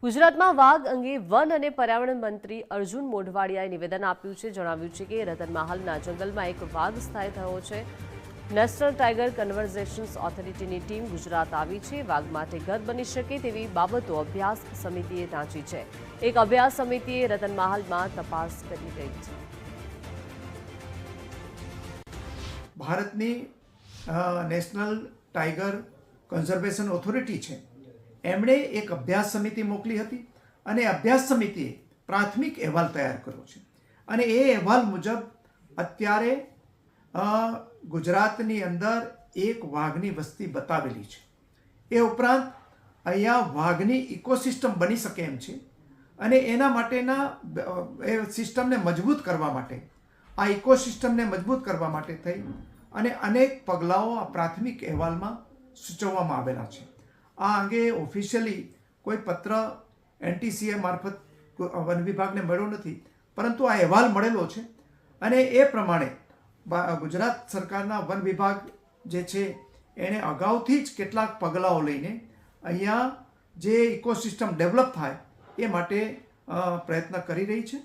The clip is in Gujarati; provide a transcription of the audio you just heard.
ગુજરાતમાં વાઘ અંગે વન અને પર્યાવરણ મંત્રી અર્જુન મોઢવાડિયાએ નિવેદન આપ્યું છે. જણાવ્યું છે કે રતનમહાલના જંગલમાં એક વાઘ સ્થાયી થયો છે. નેશનલ ટાઈગર કન્ઝર્વેશન ઓથોરિટીની ટીમ ગુજરાત આવી છે. વાઘ માટે ઘર બની શકે તેવી બાબતો અભ્યાસ સમિતિએ ટાંચી છે. એક અભ્યાસ સમિતિએ રતનમહાલમાં તપાસ કરી રહી છે. ભારતની નેશનલ ટાઈગર કન્ઝર્વેશન ઓથોરિટી છે, એમણે એક અભ્યાસ સમિતિ મોકલી હતી અને અભ્યાસ સમિતિએ પ્રાથમિક અહેવાલ તૈયાર કર્યો છે અને એ અહેવાલ મુજબ અત્યારે ગુજરાતની અંદર એક વાઘની વસ્તી બતાવેલી છે. એ ઉપરાંત અહીંયા વાઘની ઇકોસિસ્ટમ બની શકે એમ છે અને એના માટેના એ સિસ્ટમને મજબૂત કરવા માટે, આ ઇકોસિસ્ટમને મજબૂત કરવા માટે થઈ અને અનેક પગલાઓ આ પ્રાથમિક અહેવાલમાં સૂચવવામાં આવેલા છે. આ અંગે ઓફિશિયલી કોઈ પત્ર NTCA મારફત વન વિભાગને મળ્યો નથી, પરંતુ આ અહેવાલ મળેલો છે અને એ પ્રમાણે ગુજરાત સરકારના વન વિભાગ જે છે એણે અગાઉથી જ કેટલાક પગલાઓ લઈને અહીંયા જે ઇકોસિસ્ટમ ડેવલપ થાય એ માટે પ્રયત્ન કરી રહી છે.